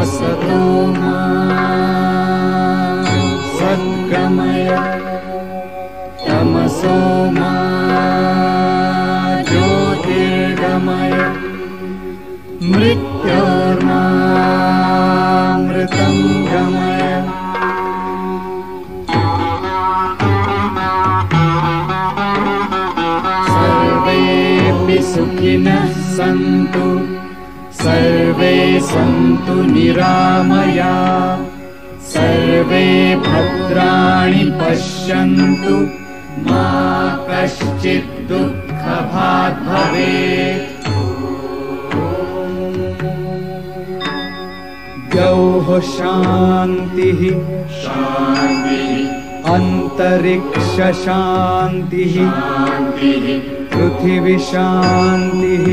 असतो मा सद्गमय तमसो मा ज्योतिर्गमय मृत्योर्मामृतं गमय। सर्वेऽपि सुखिनः सन्तु सर्वे सन्तु निरामया सर्वे भद्राणि पश्यन्तु मा कश्चित् दुःखभाग् भवेत्। द्यौः शान्तिः अन्तरिक्ष शान्तिः पृथिवी शान्तिः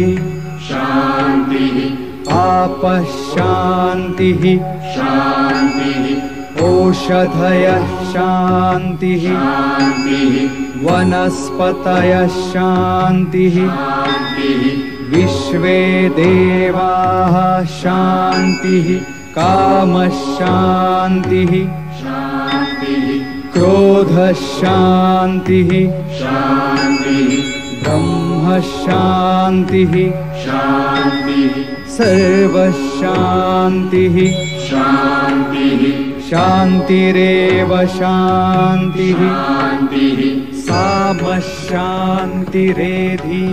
आपः शान्तिः ओषधयः शान्तिः वनस्पतयः शान्तिः विश्वे देवाः शान्तिः कामः शान्तिः क्रोधः शान्तिः ब्रह्म शान्तिः सर्वः शान्तिः शान्तिरेव शान्तिः साम शान्तिरेधि।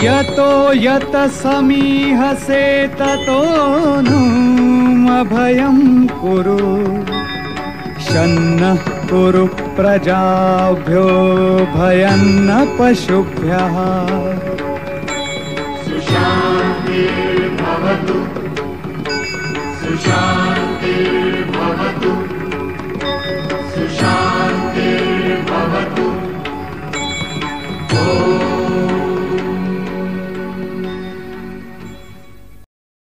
यतो यत समीहसे ततो नु अभयं कुरु शन्नः कुरु प्रजाभ्यो भयं न पशुभ्यः। सुशान्तिर्भवतु